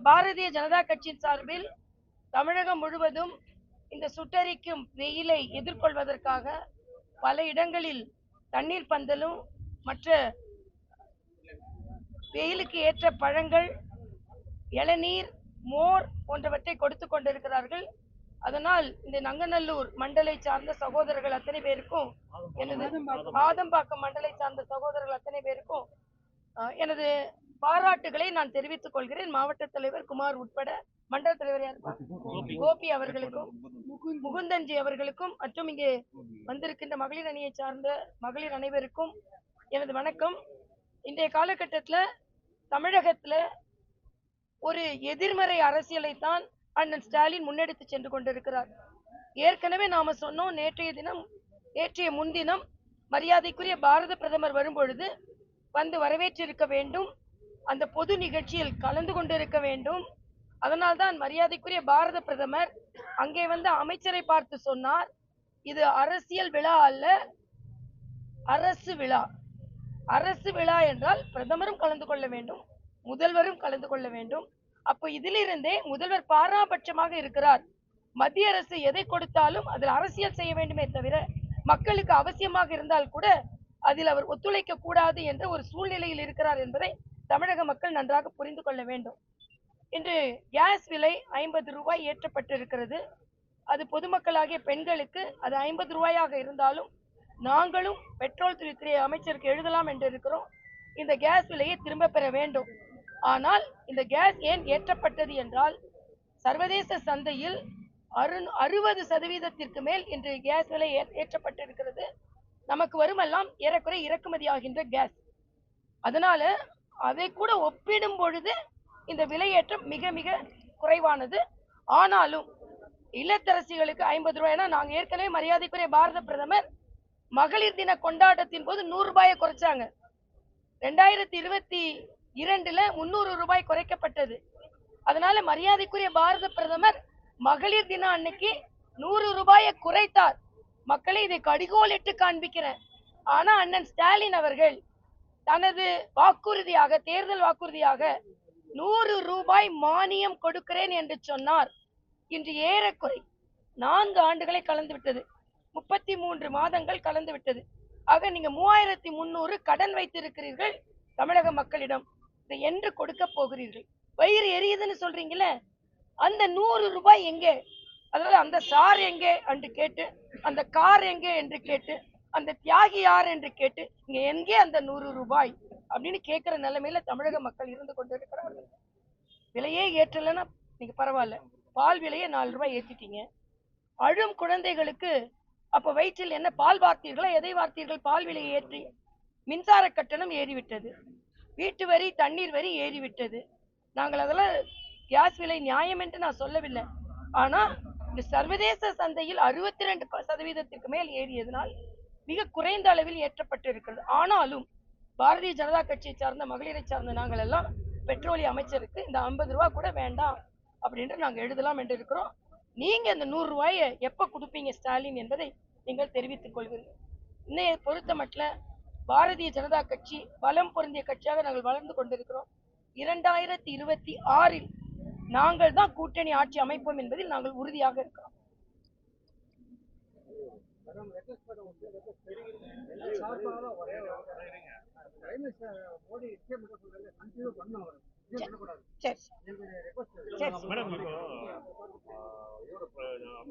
பாரதிய ஜனதா கட்சியின் சார்பில் தமிழகம் முழுவதும் இந்த சுட்டெரிக்கும் வெயிலை எதிர்கொள்வதற்காக பல இடங்களில் தண்ணீர் பந்தலும் மற்ற வெயிலுக்கு ஏற்ற பழங்கள், இளநீர், மோர் போன்றவற்றை கொடுத்து கொண்டிருக்கிறார்கள். அதனால் இந்த நங்கநல்லூர் மண்டலை சார்ந்த சகோதரர்கள் அத்தனை பேருக்கும், எனது ஆதம்பாக்கம் மண்டலை சார்ந்த சகோதரர்கள் அத்தனை பேருக்கும் எனது பாராட்டுகளை நான் தெரிவித்துக் கொள்கிறேன். மாவட்ட தலைவர் குமார் உட்பட மண்டல தலைவர் கோபி அவர்களுக்கும், முகுந்தன்ஜி அவர்களுக்கும் மற்றும் இங்கே வந்திருக்கின்ற மகளிர் அணியை சார்ந்த மகளிர் அனைவருக்கும் எனது வணக்கம். இன்றைய காலகட்டத்தில் தமிழகத்துல ஒரு எதிர்மறை அரசியலை தான் அண்ணன் ஸ்டாலின் முன்னெடுத்து சென்று கொண்டிருக்கிறார். ஏற்கனவே நாம சொன்னோம், நேற்றைய முன்தினம் மரியாதைக்குரிய பாரத பிரதமர் வரும்பொழுது வந்து வரவேற்றிருக்க வேண்டும், அந்த பொது நிகழ்ச்சியில் கலந்து கொண்டிருக்க வேண்டும். அதனால்தான் மரியாதைக்குரிய பாரத பிரதமர் அங்கே வந்து அமைச்சரை பார்த்து சொன்னார், இது அரசியல் விழா அல்ல, அரசு விழா. அரசு விழா என்றால் பிரதமரும் கலந்து கொள்ள வேண்டும், முதல்வரும் கலந்து கொள்ள வேண்டும். அப்போ இதிலிருந்தே முதல்வர் பாராபட்சமாக இருக்கிறார். மத்திய அரசு எதை கொடுத்தாலும் அதில் அரசியல் செய்ய வேண்டுமே தவிர மக்களுக்கு அவசியமாக இருந்தால் கூட அதில் அவர் ஒத்துழைக்க கூடாது என்ற ஒரு சூழ்நிலையில் இருக்கிறார் என்பதை தமிழக மக்கள் நன்றாக புரிந்து கொள்ள வேண்டும். இன்று கேஸ் விலை 50 ரூபாய் ஏற்றப்பட்டிருக்கிறது. அது பொதுமக்களாகிய பெண்களுக்கு அது 50 ரூபாயாக இருந்தாலும் நாங்களும் பெட்ரோல் துறை அமைச்சருக்கு எழுதலாம் என்று இருக்கிறோம், இந்த கேஸ் விலையை திரும்ப பெற வேண்டும். ஆனால் இந்த கேஸ் ஏன் ஏற்றப்பட்டது என்றால், சர்வதேச சந்தையில் 60% மேல் இன்று கேஸ் விலை ஏற்றப்பட்டிருக்கிறது. நமக்கு வருமெல்லாம் ஏறக்குறை இறக்குமதி ஆகின்ற கேஸ். அதனால அதை கூட ஒப்பிடும் பொழுது இந்த விலையேற்றம் மிக மிக குறைவானது. ஆனாலும் இல்லத்தரசிகளுக்கு 50 ரூபாய்னா, நாங்கள் ஏற்கனவே மரியாதைக்குரிய பாரத பிரதமர் மகளிர் தின கொண்டாட்டத்தின் போது 100 ரூபாயை குறைச்சாங்க. 2022 300 ரூபாய் குறைக்கப்பட்டது. அதனால மரியாதைக்குரிய பாரத பிரதமர் மகளிர் தின அன்னைக்கு 100 ரூபாயை குறைத்தார். மக்களை இதை கடிகோலிட்டு காண்பிக்கிறேன். ஆனா அண்ணன் ஸ்டாலின் அவர்கள் தனது வாக்குறுதியாக, தேர்தல் வாக்குறுதியாக 100 ரூபாய் மானியம் கொடுக்கிறேன் என்று சொன்னார். இன்று ஏறக்குறை 4 ஆண்டுகளை கலந்து விட்டது, 33 மாதங்கள் கலந்து விட்டது. ஆக நீங்க 3300 கடன் வைத்திருக்கிறீர்கள் தமிழக மக்களிடம். இதை என்று கொடுக்க போகிறீர்கள்? வயிறு எரியுதுன்னு சொல்றீங்களே, அந்த 100 ரூபாய் எங்கே? அதனால அந்த சார் எங்கே என்று கேட்டு, அந்த கார் எங்கே என்று கேட்டு, அந்த தியாகி யார் என்று கேட்டு, இங்க எங்கே அந்த 100 ரூபாய் அப்படின்னு கேட்கிற நிலைமையில தமிழக மக்கள் இருந்து கொண்டிருக்கிறார்கள். விலையே ஏற்றலைன்னா நீங்க பரவாயில்ல, பால் விலையை 4 ரூபாய் ஏற்றிட்டீங்க. அழும் குழந்தைகளுக்கு அப்ப வயிற்றில் என்ன பால் வார்த்தீர்களா? எதை வார்த்தீர்கள்? பால் விலையை ஏற்றி. மின்சார கட்டணம் ஏறிவிட்டது, வீட்டு வரி, தண்ணீர் வரி ஏறிவிட்டது. நாங்கள் அதெல்லாம் கேஸ் விலை நியாயம் என்று நான் சொல்லவில்லை. ஆனா இந்த சர்வதேச சந்தையில் 62% மேல் ஏறியதனால் மிக குறைந்த அளவில் ஏற்றப்பட்டு இருக்கிறது. ஆனாலும் பாரதிய ஜனதா கட்சியை சார்ந்த மகளிரை சார்ந்த நாங்கள் எல்லாம் பெட்ரோலிய அமைச்சருக்கு இந்த 50 ரூபாய் கூட வேண்டாம் அப்படின்று நாங்கள் எழுதலாம் என்று இருக்கிறோம். நீங்க இந்த 100 ரூபாயை எப்ப கொடுப்பீங்க ஸ்டாலின் என்பதை நீங்கள் தெரிவித்துக் கொள்வீர்கள். இன்னைய பொறுத்த மட்டும் பாரதிய ஜனதா கட்சி பலம் பொருந்திய கட்சியாக நாங்கள் வளர்ந்து கொண்டிருக்கிறோம். 2026 நாங்கள் தான் கூட்டணி ஆட்சி அமைப்போம் என்பதில் நாங்கள் உறுதியாக இருக்கிறோம்.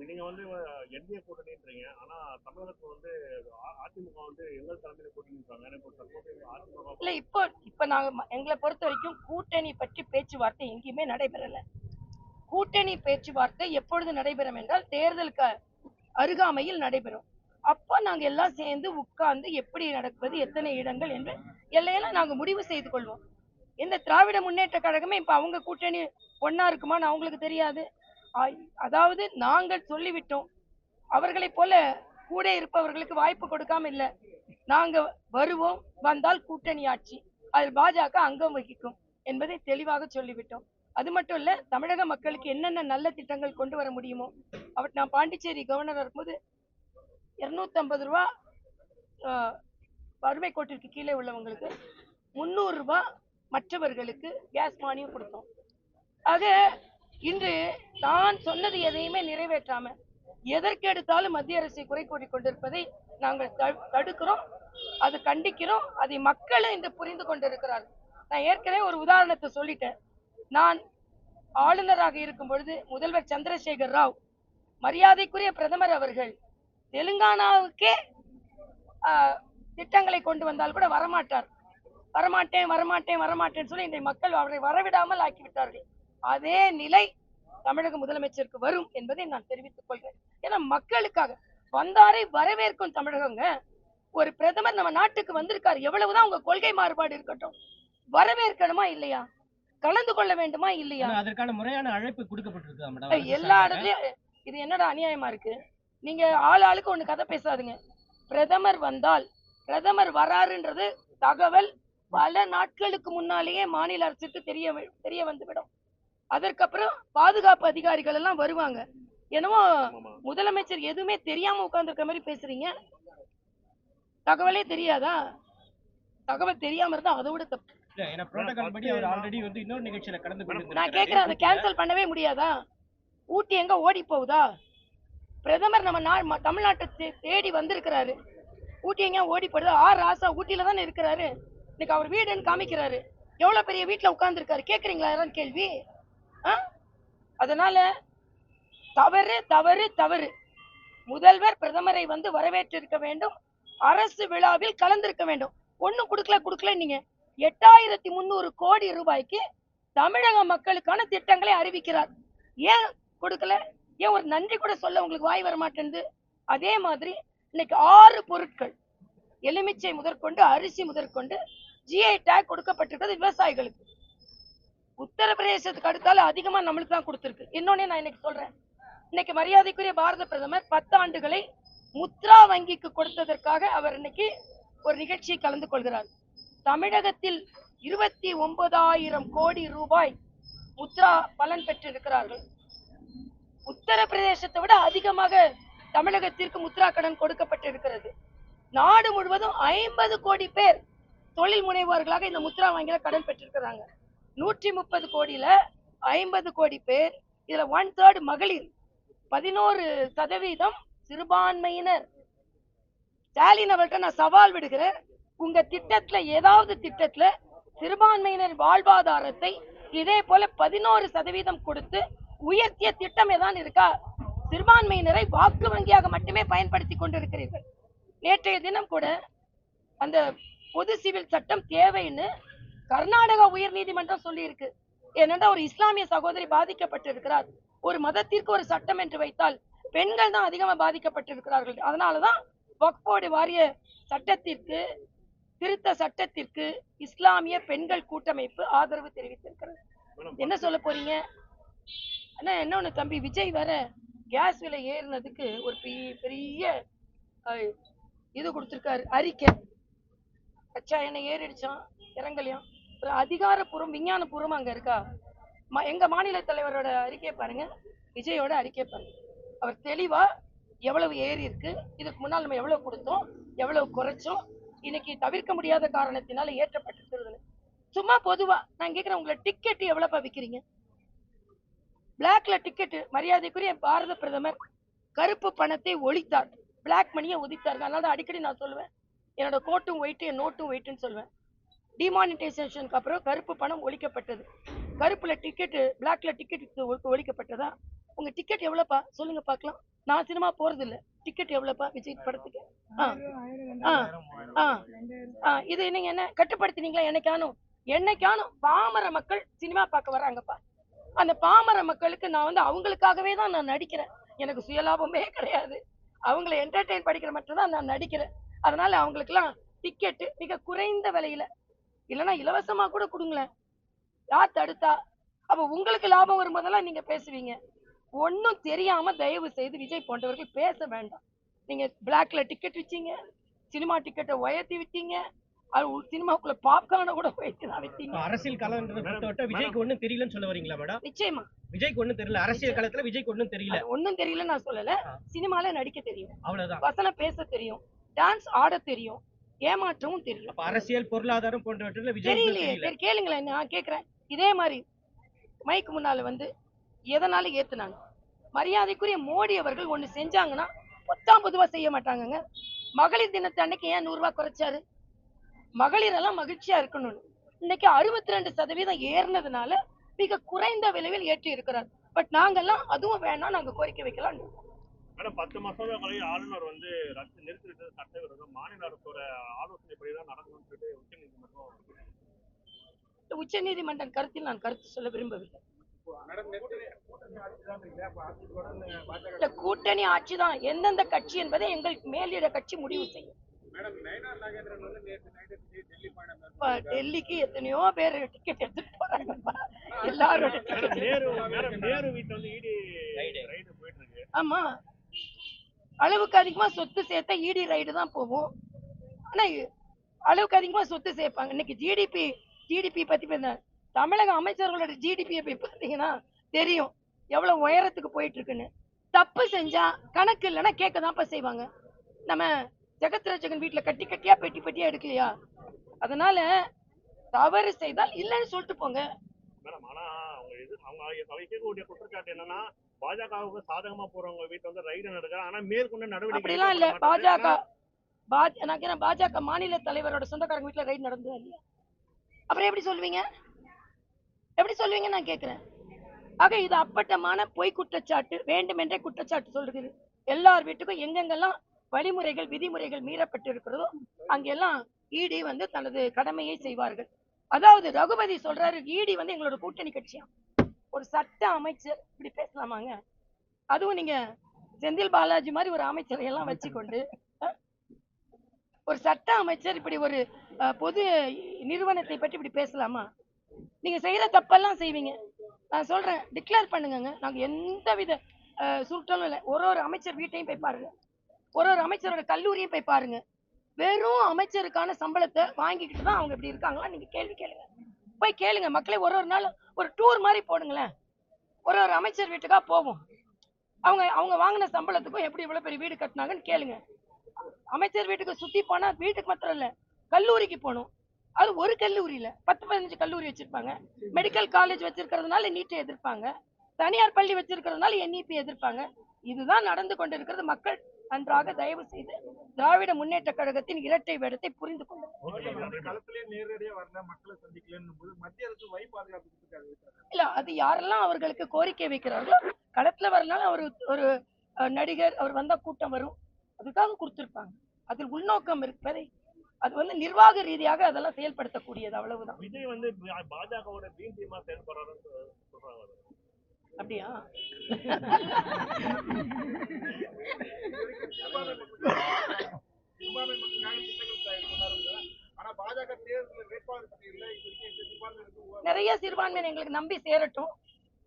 நீங்க வந்து என்டிஏ கூட்டணின்றீங்க, ஆனா தமிழகத்துல வந்து அதிமுக வந்து எங்கள் தலைமையில கூட்டணின்றாங்க. இல்ல, இப்ப நாங்க எங்களை பொறுத்த வரைக்கும் கூட்டணி பற்றி பேச்சுவார்த்தை எங்கேயுமே நடைபெறல. கூட்டணி பேச்சுவார்த்தை எப்பொழுது நடைபெறும் என்றால் தேர்தலுக்கு அருகாமையில் நடைபெறும். அப்ப நாங்க எல்லாம் சேர்ந்து உட்கார்ந்து எப்படி நடப்பது, எத்தனை இடங்கள் என்று எல்லையெல்லாம் நாங்க முடிவு செய்து கொள்வோம். இந்த திராவிட முன்னேற்ற கழகமே இப்ப அவங்க கூட்டணி ஒன்னா இருக்குமான்னு அவங்களுக்கு தெரியாது. அதாவது நாங்கள் சொல்லிவிட்டோம், அவர்களை போல கூட இருப்பவர்களுக்கு வாய்ப்பு கொடுக்காம இல்ல. நாங்க வருவோம், வந்தால் கூட்டணி ஆட்சி, அதில் பாஜக அங்கம் வகிக்கும் என்பதை தெளிவாக சொல்லிவிட்டோம். அது மட்டும் இல்ல, தமிழக மக்களுக்கு என்னென்ன நல்ல திட்டங்கள் கொண்டு வர முடியுமோ அவர், நான் பாண்டிச்சேரி கவர்னர் இருக்கும்போது 250 ரூபா வறுமை கோட்டிற்கு கீழே உள்ளவங்களுக்கு, 300 ரூபாய் மற்றவர்களுக்கு கேஸ் மானியம் கொடுத்தோம். ஆக இன்று நான் சொன்னது எதையுமே நிறைவேற்றாம எதற்கு எடுத்தாலும் மத்திய அரசை குறை கூறிக் கொண்டிருப்பதை நாங்கள் தடுக்கிறோம், அது கண்டிக்கிறோம். அதை மக்களும் இன்று புரிந்து கொண்டிருக்கிறார்கள். நான் ஏற்கனவே ஒரு உதாரணத்தை சொல்லிட்டேன். நான் ஆளுநராக இருக்கும் பொழுது முதல்வர் சந்திரசேகர் ராவ், மரியாதைக்குரிய பிரதமர் அவர்கள் தெலுங்கானாவுக்கே திட்டங்களை கொண்டு வந்தால் கூட வரமாட்டார். வரமாட்டேன் சொல்லி இன்றைய மக்கள் அவரை வரவிடாமல் ஆக்கிவிட்டார்கள். அதே நிலை தமிழக முதலமைச்சருக்கு வரும் என்பதை நான் தெரிவித்துக் கொள்கிறேன். ஏன்னா மக்களுக்காக வந்தாரை வரவேற்கும் தமிழகங்க. ஒரு பிரதமர் நம்ம நாட்டுக்கு வந்திருக்காரு, எவ்வளவுதான் உங்க கொள்கை மாறுபாடு இருக்கட்டும், வரவேற்கணுமா இல்லையா? கலந்து கொள்ள வேண்டுமா இல்லையா? அதற்கான முறையான அழைப்பு கொடுக்கப்பட்டிருக்கு எல்லா இடத்துலயும். இது என்னடா அநியாயமா இருக்கு? நீங்க ஆளுக்கு ஒண்ணு கதை பேசாதுங்க. பிரதமர் வந்தால், பிரதமர் வராருன்றது தகவல் பல நாட்களுக்கு முன்னாலேயே மாநில அரசுக்கு தெரிய வந்துவிடும். அதற்கப்புறம் பாதுகாப்பு அதிகாரிகள் எல்லாம் வருவாங்க. என்னமோ முதலமைச்சர் எதுவுமே தெரியாம உட்கார்ந்துருக்க மாதிரி பேசுறீங்க. தகவலே தெரியாதா? தகவல் தெரியாம இருந்தா அதை விட தப்பு. நான் கேட்கிறேன், அதை கேன்சல் பண்ணவே முடியாதா? ஊட்டி எங்க ஓடி போகுதா? பிரதமர் நம்ம தமிழ்நாட்டை தேடி வந்திருக்கிறாரு. ஊட்டி எங்க ஓடி போடுது? ராசா ஊட்டியில தானே இருக்கிறாரு. இன்னைக்கு அவர் வீடுன்னு காமிக்கிறாரு. எவ்வளவு பெரிய வீட்டுல உட்கார்ந்து இருக்காரு. கேக்குறீங்களா யாரும் கேள்வி? அதனால தவறு தவறு தவறு. முதல்வர் பிரதமரை வந்து வரவேற்றிருக்க வேண்டும். அரசு விழாவில் கலந்திருக்க வேண்டும். ஒண்ணும் கொடுக்கல நீங்க 8300 கோடி ரூபாய்க்கு தமிழக மக்களுக்கான திட்டங்களை அறிவிக்கிறார். ஏன் கொடுக்கல? ஏன் ஒரு நன்றி கூட சொல்ல உங்களுக்கு வாய் வர மாட்டேங்குது? அதே மாதிரி இன்னைக்கு 6 பொருட்கள், எலுமிச்சை முதற்கொண்டு அரிசி முதற்கொண்டு ஜிஐ டேக் கொடுக்கப்பட்டிருக்கிறது விவசாயிகளுக்கு. உத்தரப்பிரதேசத்துக்கு அடுத்தால அதிகமா நம்மளுக்கு தான் கொடுத்திருக்கு. இன்னொன்னு நான் இன்னைக்கு சொல்றேன், இன்னைக்கு மரியாதைக்குரிய பாரத பிரதமர் 10 ஆண்டுகளை முத்ரா வங்கிக்கு கொடுத்ததற்காக அவர் இன்னைக்கு ஒரு நிகழ்ச்சியை கலந்து கொள்கிறார். தமிழகத்தில் 29,000 கோடி ரூபாய் முத்ரா பலன் பெற்றிருக்கிறார்கள். உத்தரப்பிரதேசத்தை விட அதிகமாக தமிழகத்திற்கு முத்ரா கடன் கொடுக்கப்பட்டிருக்கிறது. நாடு முழுவதும் 50 கோடி பேர் தொழில் முனைவோர்களாக இந்த முத்ரா வங்கியில கடன் பெற்றிருக்கிறாங்க. 130 கோடியில 50 கோடி பேர், இதுல 1/3 மகளிர், 11% சிறுபான்மையினர். ஸ்டாலின் அவர்கிட்ட நான் சவால் விடுகிறேன், உங்க திட்டத்துல ஏதாவது திட்டத்துல சிறுபான்மையினர் வாழ்வாதாரத்தை இதே போல 11% கொடுத்து உயர்த்திய திட்டம் ஏதான் இருக்கா? சிறுபான்மையினரை வாக்கு வங்கியாக மட்டுமே பயன்படுத்தி கொண்டிருக்கிறீர்கள். நேற்றைய தினம் கூட அந்த பொது சிவில் சட்டம் தேவைன்னு கர்நாடகா உயர் நீதிமன்றம் சொல்லி இருக்கு. ஏனென்றா ஒரு இஸ்லாமிய சகோதரி பாதிக்கப்பட்டிருக்கிறார். ஒரு மதத்திற்கு ஒரு சட்டம் என்று வைத்தால் பெண்கள் தான் அதிகமா பாதிக்கப்பட்டிருக்கிறார்கள். அதனாலதான் வக்ஃப் போர்டு வாரிய சட்டத்திற்கு, திருத்த சட்டத்திற்கு இஸ்லாமிய பெண்கள் கூட்டமைப்பு ஆதரவு தெரிவித்திருக்கிறது. என்ன சொல்ல போறீங்க? ஆனா இன்னொன்னு தம்பி, விஜய் வேற கேஸ் விலை ஏறினதுக்கு ஒரு பெரிய இது கொடுத்திருக்காரு அறிக்கை. கச்சா எண்ணெய் ஏறிடுச்சான், இறங்கலையாம். ஒரு அதிகாரப்பூர்வம் விஞ்ஞானபூர்வம் அங்க இருக்கா? எங்க மாநில தலைவரோட அறிக்கையை பாருங்க, விஜயோட அறிக்கை பாருங்க. அவர் தெளிவா எவ்வளவு ஏறி இருக்கு, இதுக்கு முன்னால் நம்ம எவ்வளவு கொடுத்தோம், எவ்வளவு குறைச்சோம், இன்னைக்கு தவிர்க்க முடியாத காரணத்தினால ஏற்றப்பட்டிருக்கிறது. சும்மா பொதுவா நான் கேட்கிறேன், உங்களை டிக்கெட் எவ்வளவு விற்கிறீங்க? பிளாக்ல டிக்கெட். மரியாதைக்குரிய பாரத பிரதமர் கருப்பு பணத்தை ஒழித்தார், பிளாக் மணியை ஒழித்தார். அதனால அடிக்கடி நான் சொல்லுவேன், என்னோட கோட்டும் ஒயிட், என் நோட்டும் ஒயிட்னு சொல்லுவேன். டிமானிட்டைசேஷனுக்கு அப்புறம் கருப்பு பணம் ஒழிக்கப்பட்டது. கருப்புல டிக்கெட், பிளாக்ல டிக்கெட் ஒழிக்கப்பட்டதா? உங்க டிக்கெட் எவ்வளவுப்பா சொல்லுங்க பாக்கலாம். நான் சினிமா போறது இல்ல. டிக்கெட் எவ்வளவுப்பா விஜய் படத்துக்கு? இது நீங்க என்ன கட்டுப்படுத்தினீங்களா? என்னைக்கானும் பாமர மக்கள் சினிமா பார்க்க வர்றாங்கப்பா. அந்த பாமர மக்களுக்கு நான் வந்து அவங்களுக்காகவே தான் நான் நடிக்கிறேன். எனக்கு சுயலாபமே கிடையாது. அவங்களை என்டர்டெயின் படிக்கிற மட்டும்தான் நான் நடிக்கிறேன். அதனால அவங்களுக்கு எல்லாம் டிக்கெட் மிக குறைந்த விலையில, இல்லைன்னா இலவசமா கூட கொடுங்களேன். யார் தடுத்தா? அப்ப உங்களுக்கு லாபம் வரும்போதெல்லாம் நீங்க பேசுவீங்க. ஒன்னும் தெரியாம தயவு செய்து விஜய் போன்றவர்கள் பேச வேண்டாம். நீங்க பிளாக்ல டிக்கெட் வச்சீங்க, சினிமா டிக்கெட்டை உயர்த்தி விட்டீங்க, சினிமாக்குள்ள பாப்கார்ன கூட வைத்தீங்க. அரசியல் காலகட்டத்தை விஜய்க்கு ஒண்ணும் தெரியலன்னு சொல்ல வரீங்களா மேடம்? நிச்சயமா விஜய்க்கு ஒண்ணும் தெரியல. அரசியல் காலத்துல விஜய்க்கு ஒண்ணும் தெரியல. ஒண்ணும் தெரியல நான் சொல்லல. சினிமால நடிக்க தெரியும், அவ்வளவுதான். வசனம் பேச தெரியும், டான்ஸ் ஆட தெரியும், ஏமாற்றவும் தெரியும். அரசியல், பொருளாதாரம் போன்றவற்றில் விஜய் தெரியலையே. கேளுங்களேன், நான் கேக்குறேன். இதே மாதிரி மைக்கு முன்னால வந்து எதனால ஏத்துனாங்க? மரியாதைக்குரிய மோடி அவர்கள் ஒண்ணு செஞ்சாங்கன்னா பொதுவா செய்ய மாட்டாங்கங்க. மகளிர் தினத்து அன்னைக்கு ஏன் 100 ரூபாய் குறைச்சாரு? மகளிர் எல்லாம் மகிழ்ச்சியா இருக்கணும்னு. இன்னைக்கு 62% ஏறினதுனால மிக குறைந்த விலையில் ஏற்றி இருக்கிறார். பட் நாங்கெல்லாம் அதுவும் வேணாம், நாங்க கோரிக்கை வைக்கலாம். மேடம் 10 மசோதாக்களை ஆளுநர் வந்து நிறுத்திவிட்டது சட்டவிரோதம், மாநில அரசோட ஆலோசனைப்படிதான் நடக்கணும்னு சொல்லிட்டு உச்ச நீதிமன்றம் கருத்தில் நான் கருத்து சொல்ல விரும்பவில்லை. இல்ல, கூட்டணி ஆட்சிதான் எந்தெந்த கட்சி என்பதை எங்களுக்கு மேலிட கட்சி முடிவு செய்யும். டெல்லிக்கு எத்தனையோ பேர் டிக்கெட் எடுத்துட்டு போறாங்க. எல்லாரோட ஆமா, அளவுக்கு அதிகமா சொத்து சேர்த்தா இடி ரைடு தான் போகும். ஆனா அளவுக்கு அதிகமா சொத்து சேர்ப்பாங்க. இன்னைக்கு ஜிடிபி பத்தி தமிழக அமைச்சர்களோட ஜிடிபியை போய் பார்த்தீங்கன்னா தெரியும் எவ்வளவு உயரத்துக்கு போயிட்டு இருக்குன்னு. தப்பு செஞ்சா கணக்கு இல்லைன்னா கேட்கதான்ப்பா செய்வாங்க. நம்ம ஜெகத்ராஜன் வீட்டுல கட்டி கட்டியா பெட்டி பெட்டியா எடுக்கலையா? அதனால தவறு செய்தால் இல்லைன்னு சொல்லிட்டு போங்க. குற்றச்சாட்டு என்னன்னா பாஜகவுக்கு சாதகமா போறவங்க வீட்டுல வந்து ரைடு நடக்குது. ஆனா மேற்கொண்டு நடவடிக்கை அப்படிலாம் இல்ல. பாஜக மாநில தலைவரோட சொந்தக்காரங்க வீட்டுல ரைடு நடந்தது இல்லையா? அப்புறம் எப்படி சொல்லுவீங்க நான் கேக்குறேன். ஆக இது அப்பட்டமான பொய் குற்றச்சாட்டு, வேண்டுமென்றே குற்றச்சாட்டு சொல்றது. எல்லார் வீட்டுக்கும் எங்கெங்கெல்லாம் வழிமுறைகள் விதிமுறைகள் மீறப்பட்டு இருக்கிறதோ அங்கெல்லாம் இடி வந்து தனது கடமையை செய்வார்கள். அதாவது ரகுபதி சொல்றாரு, இடி வந்து எங்களோட கூட்டணி கட்சியா. ஒரு சட்ட அமைச்சர் இப்படி பேசலாமாங்க? அதுவும் நீங்க செந்தில் பாலாஜி மாதிரி ஒரு அமைச்சரை எல்லாம் வச்சுக்கொண்டு ஒரு சட்ட அமைச்சர் இப்படி ஒரு பொது நிறுவனத்தை பற்றி இப்படி பேசலாமா? நீங்க செய்யற தப்பெல்லாம் செய்வீங்க. நான் சொல்றேன், டிக்ளேர் பண்ணுங்க. நாங்க எந்த வித சுருட்டலும் இல்லை. ஒரு அமைச்சர் வீட்டையும் போய் பாருங்க, ஒரு அமைச்சரோட கல்லூரியும் போய் பாருங்க. வெறும் அமைச்சருக்கான சம்பளத்தை வாங்கிக்கிட்டு தான் அவங்க இப்படி இருக்காங்களா? நீங்க கேள்வி கேளுங்க, போய் கேளுங்க. மக்களை ஒரு நாள் ஒரு டூர் மாதிரி போடுங்களேன். ஒரு அமைச்சர் வீட்டுக்கா போவோம். அவங்க வாங்கின சம்பளத்துக்கும் எப்படி இவ்வளவு பெரிய வீடு கட்டினாங்கன்னு கேளுங்க. அமைச்சர் வீட்டுக்கு சுத்தி போனா வீட்டுக்கு மாத்திரம் இல்ல, கல்லூரிக்கு போகணும். அது ஒரு கல்லூரி இல்ல, 10-15 கல்லூரி வச்சிருப்பாங்க. மெடிக்கல் காலேஜ் வச்சிருக்கிறதுனால நீட்டை எதிர்ப்பாங்க, தனியார் பள்ளி வச்சிருக்கிறதுனால NEP எதிர்ப்பாங்க. இதுதான் நடந்து கொண்டிருக்கிறது. மக்கள் நன்றாக தயவு செய்து திராவிட முன்னேற்ற கழகத்தின் இரட்டை வேடத்தை புரிந்து கொள்ளும். இல்ல, அது யாரெல்லாம் அவர்களுக்கு கோரிக்கை வைக்கிறார்களோ களத்துல வரனால ஒரு நடிகர் அவர் வந்தா கூட்டம் வரும், அதுக்காக கொடுத்திருப்பாங்க. அதில் உள்நோக்கம் இருப்பதை அது வந்து நிர்வாக ரீதியாக அதெல்லாம் செயல்படுத்தக்கூடியது, அவ்வளவுதான். விஜய் வந்து பாஜகவோட பி டீமா செயல்படுறாருன்னு சொல்றாங்க. அப்படியா? நிறைய சிறுபான்மையினர் எங்களுக்கு நம்பி சேரட்டும்.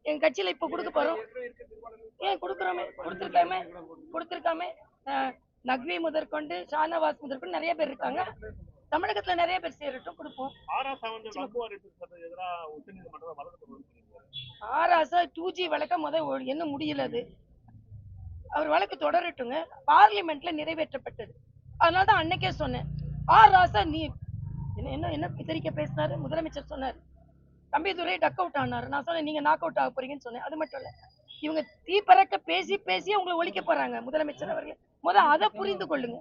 எங்க கட்சியில இப்ப கொடுக்க போறோம். ஏன் கொடுத்திருக்காமே நக்வி முதற்கொண்டு ஷானவாஸ் முதற்கொண்டு நிறைய பேர் இருக்காங்க. தமிழகத்துல நிறைய பேர் சேரட்டும், கொடுப்போம். ஆராசா 2G வழக்க என்ன முடியல, அது அவர் வழக்கு தொடரட்டுங்க. பார்லிமெண்ட்ல நிறைவேற்றப்பட்டது. அதனாலதான் அன்னைக்கே சொன்னேன், ராசா நீ என்ன பிதரிக்க பேசினாரு. முதலமைச்சர் சொன்னார் தம்பிதுரை டக் அவுட் ஆனாரு. நான் சொன்னேன் நீங்க நாக் அவுட் ஆக போறீங்கன்னு சொன்னேன். அது மட்டும் இல்ல, இவங்க தீ பறக்க பேசி உங்களை ஒழிக்க போறாங்க. முதலமைச்சர் அவர்கள் அதை புரிந்து கொள்ளுங்க.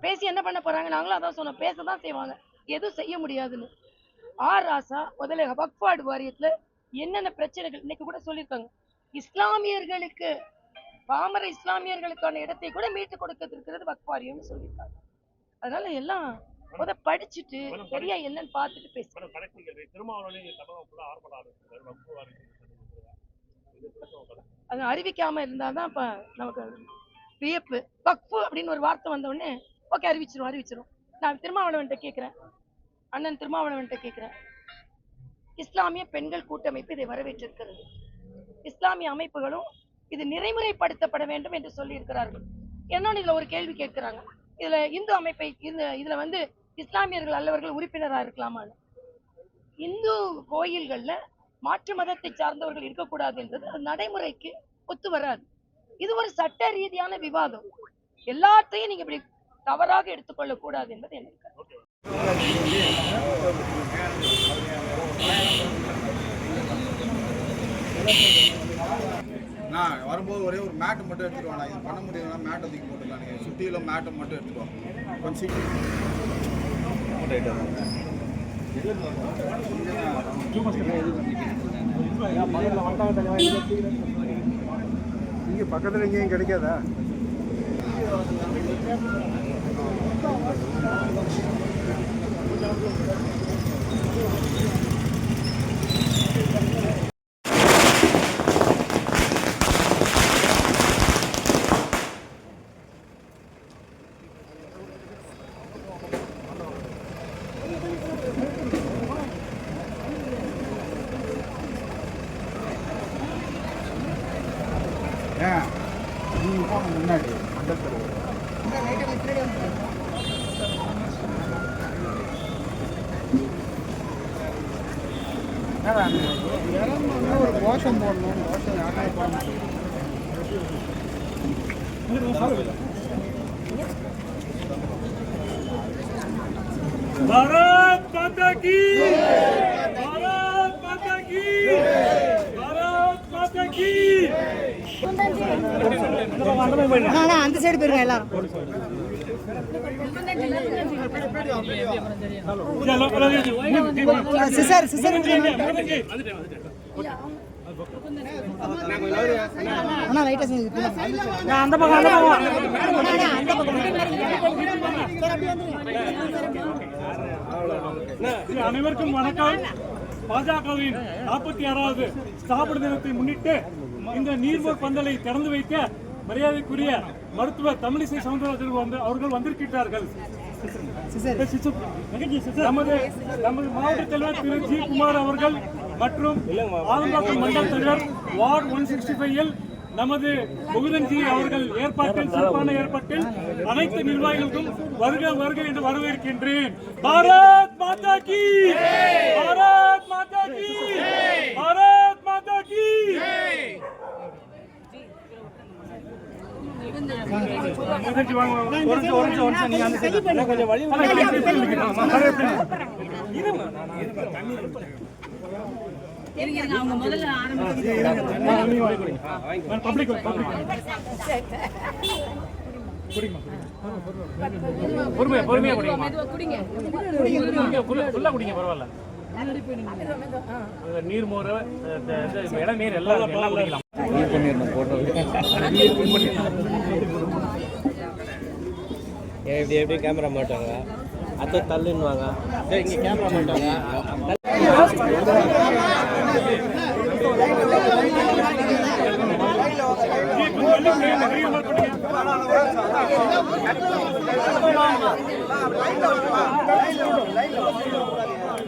பேசி என்ன பண்ண போறாங்க? நாங்களும் அதான் சொன்னோம், பேசதான் செய்வாங்க, எதுவும் செய்ய முடியாதுன்னு. ராசா முதல்ல வக்ஃப் வாரியத்துல என்னென்ன பிரச்சனைகள் இன்னைக்கு கூட சொல்லியிருக்காங்க. இஸ்லாமியர்களுக்கு, பாமர இஸ்லாமியர்களுக்கான இடத்தை கூட மீட்டு கொடுக்க இருக்கிறது வக்ஃப் வாரியம்னு சொல்லியிருக்காங்க. அதனால எல்லாம் படிச்சுட்டு சரியா என்னன்னு பார்த்துட்டு பேசுறேன். அது அறிவிக்காம இருந்தாதான் இப்ப நமக்கு வியப்பு. வக்ஃப் அப்படின்னு ஒரு வார்த்தை வந்த உடனே ஓகே அறிவிச்சிரும். நான் திருமாவளவன்ட்ட கேட்கிறேன், அண்ணன் திருமாவளவன்ட்ட கேட்கிறேன், இஸ்லாமிய பெண்கள் கூட்டமைப்பு இதை வரவேற்றிருக்கிறது. இஸ்லாமிய அமைப்புகளும் இது நிறைமுறைப்படுத்தப்பட வேண்டும் என்று சொல்லி இருக்கிறார்கள். என்னன்னு இதுல ஒரு கேள்வி கேட்கிறாங்க, இதுல இந்து அமைப்பை இதுல வந்து இஸ்லாமியர்கள் அல்லவர்கள் உறுப்பினராக இருக்கலாமான்னு. இந்து கோயில்கள்ல மாற்று மதத்தை சார்ந்தவர்கள் இருக்கக்கூடாது என்றது அது நடைமுறைக்கு ஒத்து வராது. இது ஒரு சட்ட ரீதியான விவாதம். எல்லாத்தையும் நீங்க இப்படி தவறாக எடுத்துக்கொள்ள கூடாது என்பது எனக்கு வரும்போது ஒரே ஒரு மேட்டு மட்டும் எடுத்துட்டு வாங்க. இது பண்ண முடியலன்னா மேட்டை தூக்கி போட்டுக்கலாம். நீங்கள் சுற்றியில் மேட்டை மட்டும் எடுத்துட்டு வாங்க. கொஞ்சம் சீக்கிரம் இங்கே பக்கத்தில் எங்கேயும் கிடைக்காதா? ஏன் நீங்கள் போன முன்னாடி அந்த ஒரு கோஷம் போடணும். கோஷம் யாராவது போடணும். भारत माता की, भारत माता की, भारत माता की. அந்த சைடு போயிருங்க எல்லாரும். சிசர் சிசர் அண்ணா லைட்டா அந்த பக்கம் அந்த பக்கம். அனைவருக்கும் வணக்கம். பாஜகவின் 46வது ஸ்தாபன தினத்தை முன்னிட்டு இந்த நீர்மோர் பந்தலை திறந்து வைக்க மரியாதைக்குரிய மருத்துவர் தமிழிசை சவுந்தரராஜன் அவர்கள் வந்திருக்கிறார்கள். நமது மாவட்ட தலைவர் திரு ஜி குமார் அவர்கள் மற்றும் ஆலம்பாக்கம் மண்டல தலைவர் வார்டு 165 நமது முகுதன்ஜி அவர்கள் ஏற்பாட்டில் சிறப்பான ஏற்பாட்டில் அனைத்து நிர்வாகிகளுக்கும் வருக வருக என்று வரவேற்கின்றேன். பாரத் மாதா கி, பாரத் மாதா கி, பாரத் மாதா கி. அவங்க முதல்ல பொறுமையா பொறுமையா குடிங்க, பரவாயில்ல. நீர்மோர் இளநீர் எல்லாம் குடிக்கலாம். எப்படி கேமரா மாட்டாங்க, அதை தள்ளுன்னுவாங்க. இங்கே கேமரா மாட்டாங்க.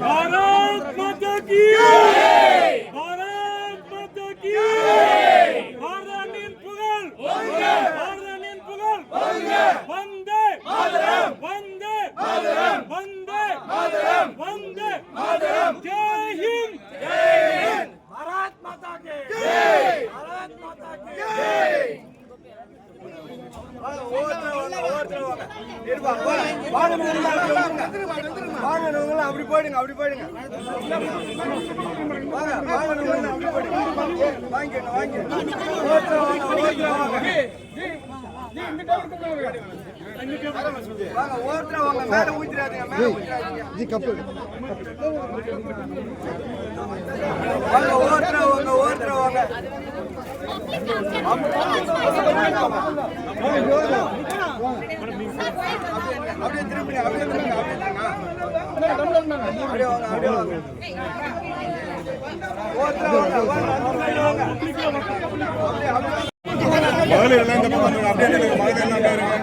भारत माता की, भारत माता की. भारत पुगल, भारत पुगल. वंदे मातरम, वंदे मातरम, वंदे मातरम, वंदे मातरम. जय हिंद, जय हिंद. भारत माता की जय, भारत माता की जय. அப்படி போயிடுங்க, அப்படி போயிடுங்க. அப்படி போயிடுங்க. வாங்கிக்கங்க, வாங்கிக்கங்க. மேல ஊத்திராதீங்க, மேல ஊத்திராதீங்க. ஓட்டுறவங்க அப்படியே திரும்பி, அப்படியே திரும்பி, அப்படியே வாங்க, அப்படியே வாங்க. மகளிர் எல்லாம் இந்த பக்கம் அப்படியே நில்லுங்க, மகளிர் எல்லாம் அப்படியே இருங்க.